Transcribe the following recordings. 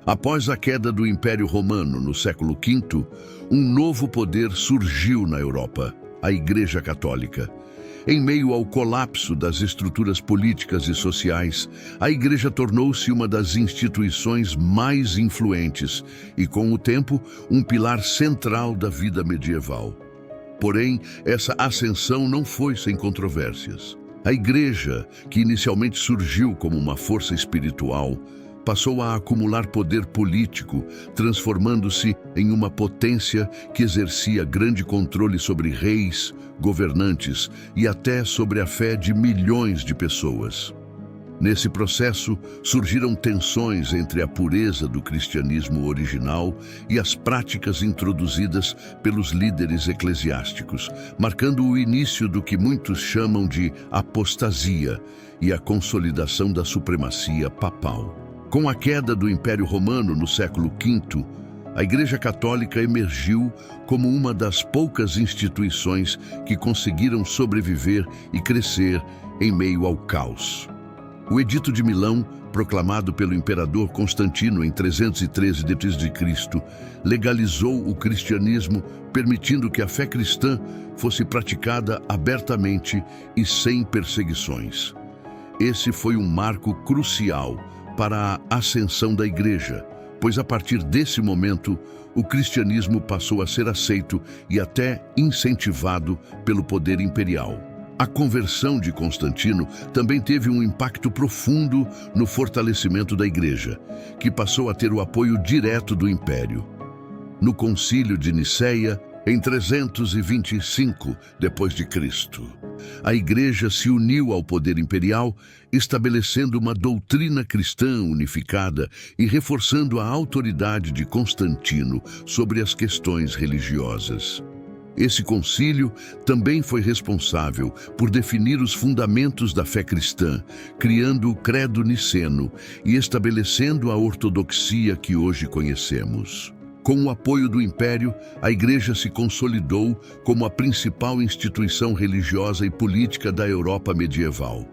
Após a queda do Império Romano no século V, um novo poder surgiu na Europa, a Igreja Católica. Em meio ao colapso das estruturas políticas e sociais, a Igreja tornou-se uma das instituições mais influentes e, com o tempo, um pilar central da vida medieval. Porém, essa ascensão não foi sem controvérsias. A Igreja, que inicialmente surgiu como uma força espiritual, passou a acumular poder político, transformando-se em uma potência que exercia grande controle sobre reis, governantes e até sobre a fé de milhões de pessoas. Nesse processo, surgiram tensões entre a pureza do cristianismo original e as práticas introduzidas pelos líderes eclesiásticos, marcando o início do que muitos chamam de apostasia e a consolidação da supremacia papal. Com a queda do Império Romano no século V, a Igreja Católica emergiu como uma das poucas instituições que conseguiram sobreviver e crescer em meio ao caos. O Edito de Milão, proclamado pelo imperador Constantino em 313 d.C., legalizou o cristianismo, permitindo que a fé cristã fosse praticada abertamente e sem perseguições. Esse foi um marco crucial para a ascensão da Igreja, pois a partir desse momento, o cristianismo passou a ser aceito e até incentivado pelo poder imperial. A conversão de Constantino também teve um impacto profundo no fortalecimento da Igreja, que passou a ter o apoio direto do Império. No Concílio de Nicéia, em 325 d.C., a Igreja se uniu ao poder imperial, estabelecendo uma doutrina cristã unificada e reforçando a autoridade de Constantino sobre as questões religiosas. Esse concílio também foi responsável por definir os fundamentos da fé cristã, criando o Credo Niceno e estabelecendo a ortodoxia que hoje conhecemos. Com o apoio do Império, a Igreja se consolidou como a principal instituição religiosa e política da Europa medieval.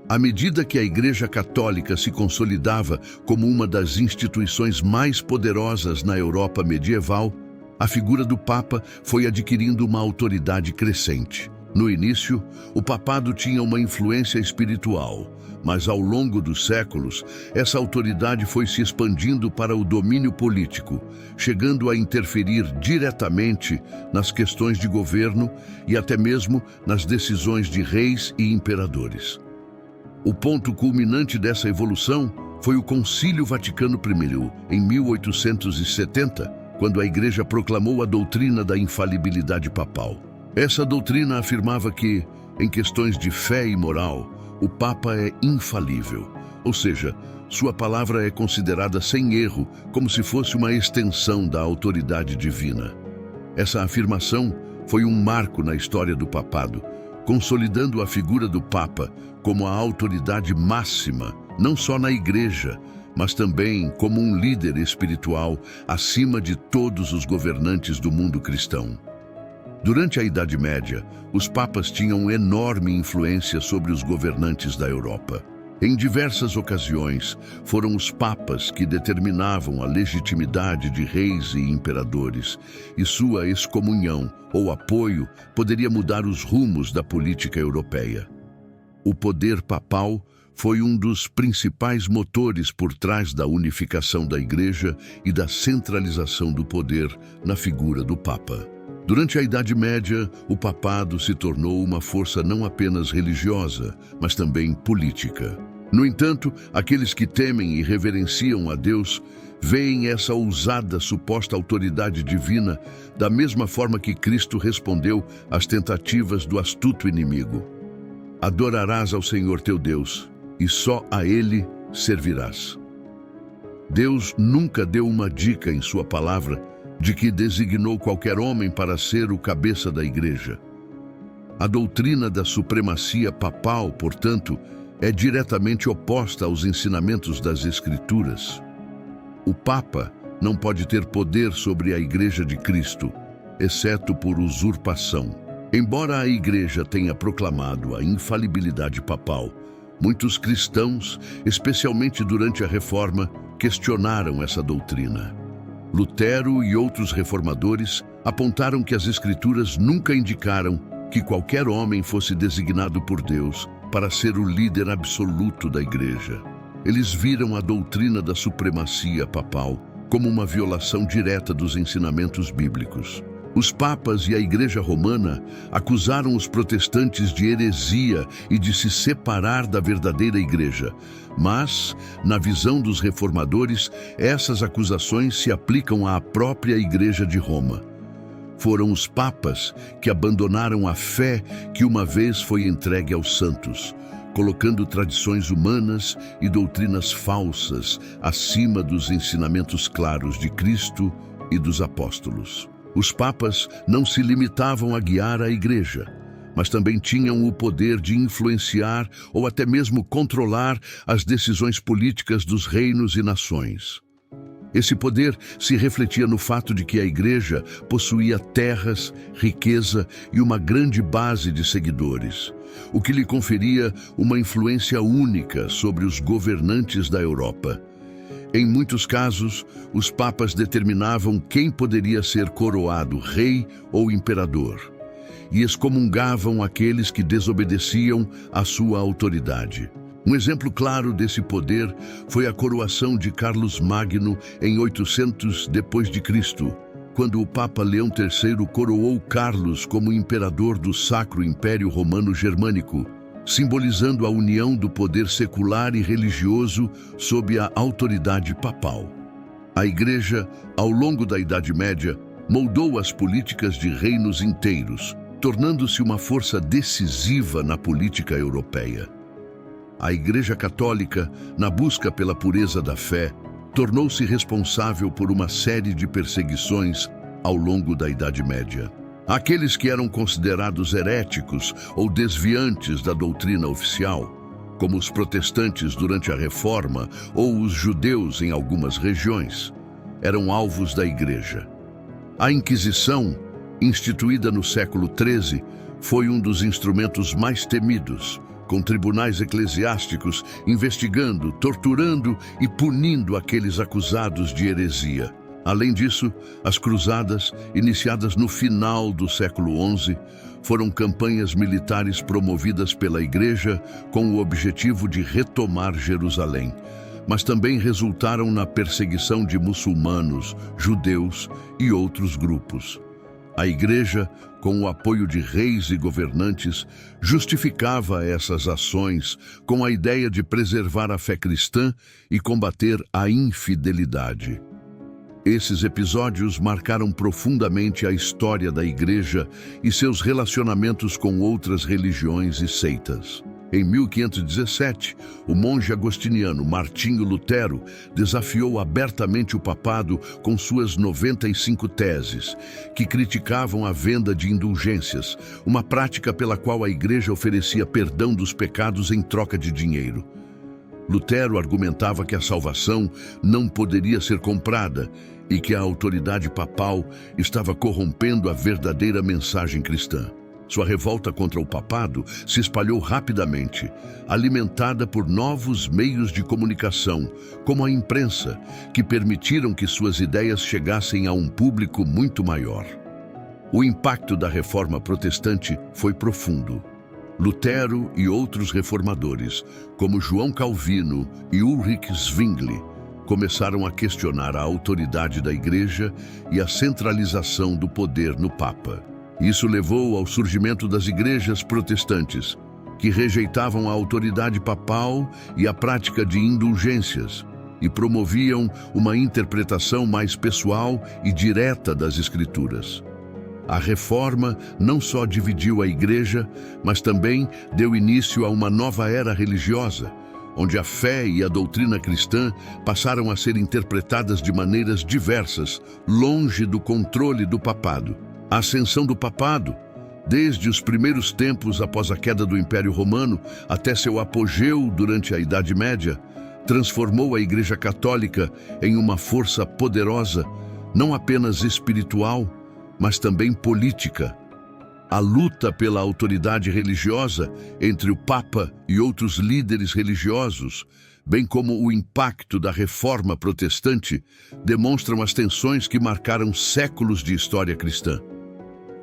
À medida que a Igreja Católica se consolidava como uma das instituições mais poderosas na Europa medieval, a figura do Papa foi adquirindo uma autoridade crescente. No início, o papado tinha uma influência espiritual, mas ao longo dos séculos, essa autoridade foi se expandindo para o domínio político, chegando a interferir diretamente nas questões de governo e até mesmo nas decisões de reis e imperadores. O ponto culminante dessa evolução foi o Concílio Vaticano I, em 1870, quando a Igreja proclamou a doutrina da infalibilidade papal. Essa doutrina afirmava que, em questões de fé e moral, o Papa é infalível, ou seja, sua palavra é considerada sem erro, como se fosse uma extensão da autoridade divina. Essa afirmação foi um marco na história do papado, consolidando a figura do Papa como a autoridade máxima, não só na Igreja, mas também como um líder espiritual acima de todos os governantes do mundo cristão. Durante a Idade Média, os papas tinham enorme influência sobre os governantes da Europa. Em diversas ocasiões, foram os papas que determinavam a legitimidade de reis e imperadores, e sua excomunhão ou apoio poderia mudar os rumos da política europeia. O poder papal foi um dos principais motores por trás da unificação da Igreja e da centralização do poder na figura do Papa. Durante a Idade Média, o papado se tornou uma força não apenas religiosa, mas também política. No entanto, aqueles que temem e reverenciam a Deus veem essa ousada suposta autoridade divina da mesma forma que Cristo respondeu às tentativas do astuto inimigo. Adorarás ao Senhor teu Deus, e só a Ele servirás. Deus nunca deu uma dica em sua palavra de que designou qualquer homem para ser o cabeça da Igreja. A doutrina da supremacia papal, portanto, é diretamente oposta aos ensinamentos das Escrituras. O Papa não pode ter poder sobre a Igreja de Cristo, exceto por usurpação. Embora a Igreja tenha proclamado a infalibilidade papal, muitos cristãos, especialmente durante a Reforma, questionaram essa doutrina. Lutero e outros reformadores apontaram que as Escrituras nunca indicaram que qualquer homem fosse designado por Deus para ser o líder absoluto da Igreja. Eles viram a doutrina da supremacia papal como uma violação direta dos ensinamentos bíblicos. Os papas e a Igreja Romana acusaram os protestantes de heresia e de se separar da verdadeira Igreja. Mas, na visão dos reformadores, essas acusações se aplicam à própria Igreja de Roma. Foram os papas que abandonaram a fé que uma vez foi entregue aos santos, colocando tradições humanas e doutrinas falsas acima dos ensinamentos claros de Cristo e dos apóstolos. Os papas não se limitavam a guiar a Igreja, mas também tinham o poder de influenciar ou até mesmo controlar as decisões políticas dos reinos e nações. Esse poder se refletia no fato de que a Igreja possuía terras, riqueza e uma grande base de seguidores, o que lhe conferia uma influência única sobre os governantes da Europa. Em muitos casos, os papas determinavam quem poderia ser coroado rei ou imperador, e excomungavam aqueles que desobedeciam à sua autoridade. Um exemplo claro desse poder foi a coroação de Carlos Magno em 800 d.C., quando o Papa Leão III coroou Carlos como imperador do Sacro Império Romano Germânico, simbolizando a união do poder secular e religioso sob a autoridade papal. A Igreja, ao longo da Idade Média, moldou as políticas de reinos inteiros, tornando-se uma força decisiva na política europeia. A Igreja Católica, na busca pela pureza da fé, tornou-se responsável por uma série de perseguições ao longo da Idade Média. Aqueles que eram considerados heréticos ou desviantes da doutrina oficial, como os protestantes durante a Reforma ou os judeus em algumas regiões, eram alvos da Igreja. A Inquisição, instituída no século XIII, foi um dos instrumentos mais temidos, com tribunais eclesiásticos investigando, torturando e punindo aqueles acusados de heresia. Além disso, as cruzadas, iniciadas no final do século XI, foram campanhas militares promovidas pela Igreja com o objetivo de retomar Jerusalém, mas também resultaram na perseguição de muçulmanos, judeus e outros grupos. A Igreja, com o apoio de reis e governantes, justificava essas ações com a ideia de preservar a fé cristã e combater a infidelidade. Esses episódios marcaram profundamente a história da Igreja e seus relacionamentos com outras religiões e seitas. Em 1517, o monge agostiniano Martinho Lutero desafiou abertamente o papado com suas 95 teses, que criticavam a venda de indulgências, uma prática pela qual a Igreja oferecia perdão dos pecados em troca de dinheiro. Lutero argumentava que a salvação não poderia ser comprada e que a autoridade papal estava corrompendo a verdadeira mensagem cristã. Sua revolta contra o papado se espalhou rapidamente, alimentada por novos meios de comunicação, como a imprensa, que permitiram que suas ideias chegassem a um público muito maior. O impacto da Reforma Protestante foi profundo. Lutero e outros reformadores, como João Calvino e Ulrich Zwingli, começaram a questionar a autoridade da Igreja e a centralização do poder no Papa. Isso levou ao surgimento das igrejas protestantes, que rejeitavam a autoridade papal e a prática de indulgências, e promoviam uma interpretação mais pessoal e direta das Escrituras. A Reforma não só dividiu a Igreja, mas também deu início a uma nova era religiosa, onde a fé e a doutrina cristã passaram a ser interpretadas de maneiras diversas, longe do controle do papado. A ascensão do papado, desde os primeiros tempos após a queda do Império Romano até seu apogeu durante a Idade Média, transformou a Igreja Católica em uma força poderosa, não apenas espiritual, mas também política. A luta pela autoridade religiosa entre o Papa e outros líderes religiosos bem como o impacto da Reforma Protestante, demonstram as tensões que marcaram séculos de história cristã.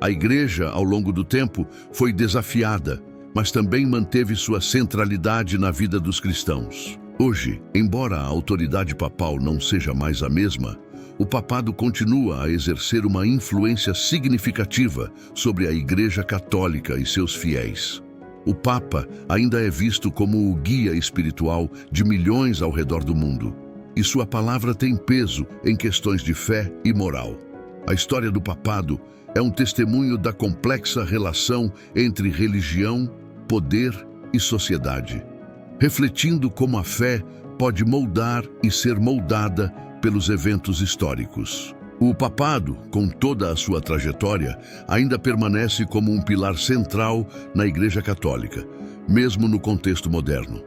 A Igreja, ao longo do tempo, foi desafiada, mas também manteve sua centralidade na vida dos cristãos. Hoje, embora a autoridade papal não seja mais a mesma, o papado continua a exercer uma influência significativa sobre a Igreja Católica e seus fiéis. O Papa ainda é visto como o guia espiritual de milhões ao redor do mundo, e sua palavra tem peso em questões de fé e moral. A história do papado é um testemunho da complexa relação entre religião, poder e sociedade, refletindo como a fé pode moldar e ser moldada pelos eventos históricos. O papado, com toda a sua trajetória, ainda permanece como um pilar central na Igreja Católica, mesmo no contexto moderno.